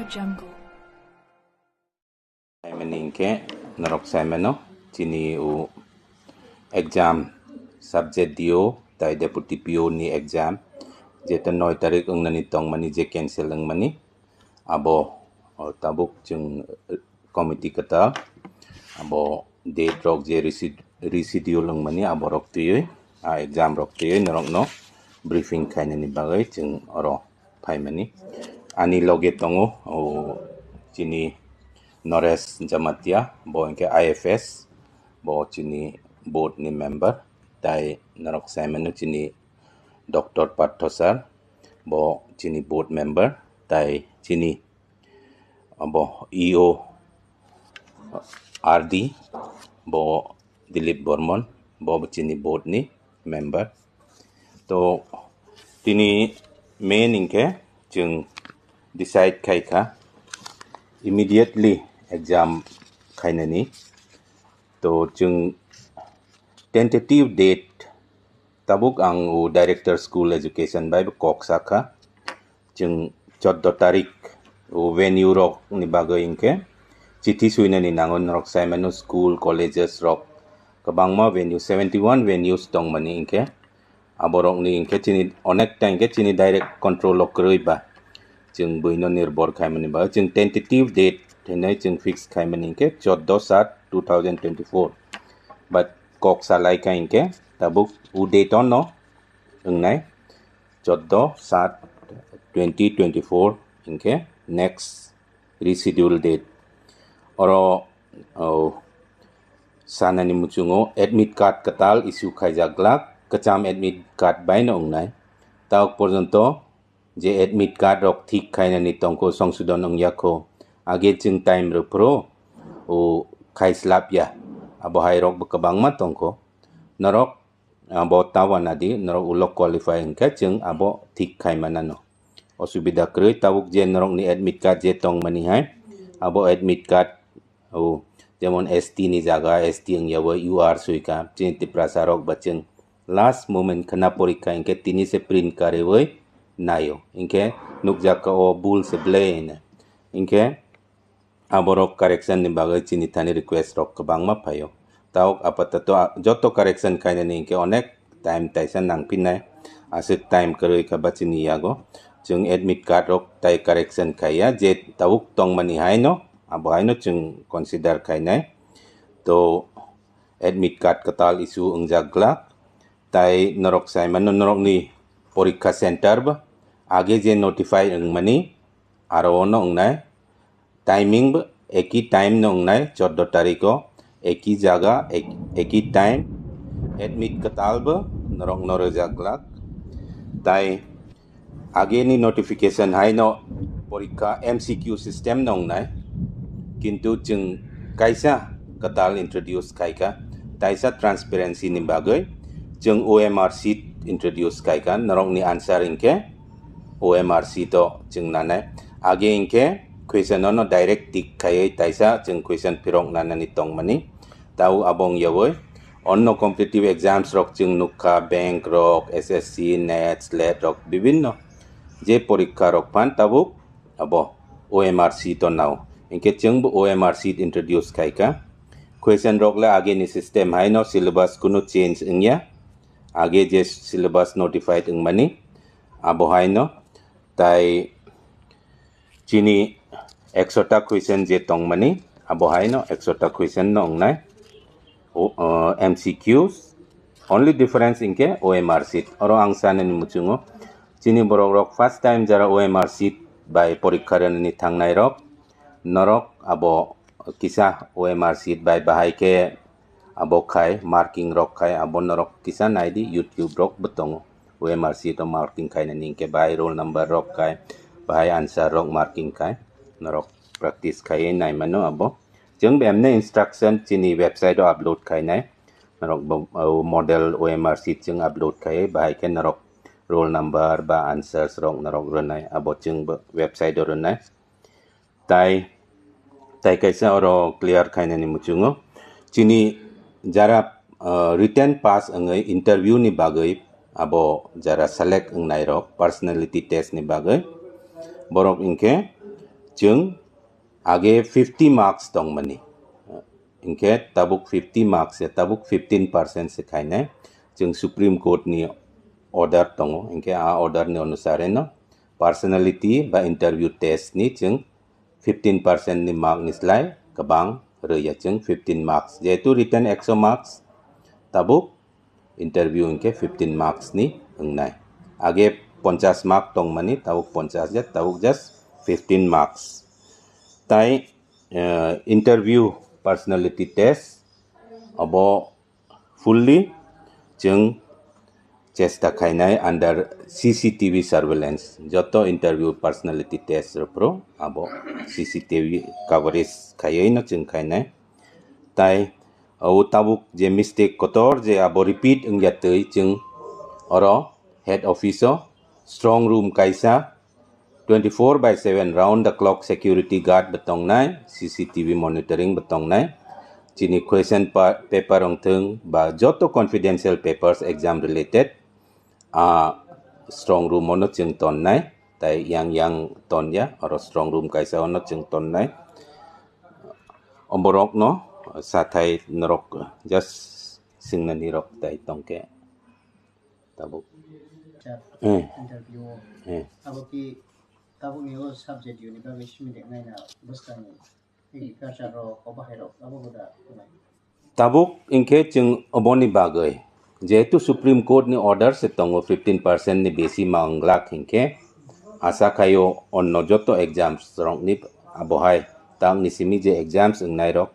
Jungle. Ke narok Simon chini u exam SUB-ZDO tei deputy PO ni exam jeta 9 tarik ang nanitong mani je cancel ang mani abo tabuk jeng committee kata abo date rok je reschedule ang mani abo rok tuyoy exam rok tuyoy narok no briefing kaina ni bagay jeng oro pai mani ani loge tongo o chini Nores Jamatia bo ke IFS bo chini board ni member tai narok Simon chini Dr. Pathosar bo chini board member tai chini bo EO RD bo Dilip Bormon bo chini board ni member to tini main inke jeng decide kai ka immediately exam kainani to jeng tentative date tabuk ang director school education by kok saka jeng 14 tarik venue rok ni bagay inke chithi suina ni nangon rok Simon school colleges rok kabangma venue 71 venues tong mani inke aborok ni inke chini onek ta inke chini direct control ok ba jeng buino nirbor khai mani ba jeng tentative date tenai jeng fix khai mani ke 14/7/2024 but kok salai ka inke tabuk u date on no engnai 14/7/2024 inke next reschedule date oro sana ni muchungo admit card katal issue khai jaglak kacham admit card bai no engnai tauk porjonto je admit card rok thik khaina ni tongko songsudon ang yakho age jeng time ro pro o khai slap ya abo hai rok bakabang ma tongko narok abo tawana di narok ulok qualifying ka jeng abo thik khai manano osubida kroi tabuk je narok ni admit card je tong mani hai abo admit card o jemon ST ni jaga ST ang yawa UR suika jinti prasarok bacheng last moment khana porikha inke tini se print kare woi nayo inke nukjaka o bull se blane inke aborok correction ni bagai chini thani request rok kabang ma phayo tauk apatato joto correction kaina ni inke onek time taisan nang pinai asik time karoi ka bachini yago jeng admit card rok tai correction kaya je tauk tong mani hai no abo hai no jeng consider kainai to admit card katal issue ungjagla tai narok Simon narok ni porikha center ba आगे जे notify अंग money आरो no अंगनाय timing ब एकी time no अंगनाय 14 तारीखो एकी जगह एकी time admit कताल ब नरक नरो जागलाक ताई आगे नि नोटिफिकेशन हाय नो परीक्षा MCQ सिस्टम नो अंगनाय किंतु जों कायसा कताल इंट्रोड्यूस कायका ताइसा ट्रांसपेरेंसी नि बागै जों OMR शीट इंट्रोड्यूस कायका नरक नि आंसर इनके OMRC to jeng nanai age inke question no direct tik khai taisa jeng question pirong nanani tong mani tau abong yawoi onno competitive exams rok jeng nukha bank rok SSC net SLET rok bibinno je porikha rok pan tabuk abo OMRC to now inke jeng bu OMRC introduce khai ka question rok la age ni system hai no syllabus kuno change ingya age je syllabus notified ing mani abo hai no tai chini 100 question je tong mani abo hai no 100 question no ngai MCQs only difference inke OMR sheet oro angsan ni muchungo chini borok rok first time jara OMR sheet by porikha ni thangnai rok norok abo kisa OMR sheet by bahai ke abo khai marking rok khai abo norok kisa naidi YouTube rok betongo OMR sheet to marking kai nani ke by roll number rok kai by answer rok marking kai narok practice kai nai mano abo jeng bem ne instruction chini website upload kai nai narok model OMR sheet jeng upload kai by ke narok roll number ba answers rok narok runai abo jeng website runai tai kaisa oro clear kai nani muchungo chini jara written pass angai interview ni bagai abo jara select ngai rok personality test ni bagai borok inke jeng age 50 marks tong mani ingke tabuk 50 marks ya tabuk 15% sekaine jeng Supreme Court ni order tongo ingke a order ni anusare no personality ba interview test ni jeng 15% ni mark nislai kabang reya jeng 15 marks yaitu written 100 marks tabuk interview ingke 15 marks ni engnai age 50 mark tong mani tabuk 50 ja tabuk just 15 marks tai interview personality test abo fully jeng chesta khainai under CCTV surveillance joto interview personality test pro abo CCTV coverage khayai no jeng khainai tai au tabuk je mistake kotor je abo repeat eng jatei jeng oro head officer strong room kaisa 24/7 round the clock security guard betong nai CCTV monitoring betong nai chini question paper ong thung ba joto confidential papers exam related strong room ono jeng ton nai tai yang ton ya oro strong room kaisa ono jeng ton nai omborok no sathai nerok just singna nirok tai tongke tabuk interview aboki tabuk ni SUB-ZDO ni ba wish mi deknai na bustani agriculture ro obahero abogoda tabuk ingke jeng oboni bagai jetu Supreme Court ni order setongo 15% ni besi manglak ingke asa kayo onno joto exams rong ni abohai tang ni simi je exams engnai rok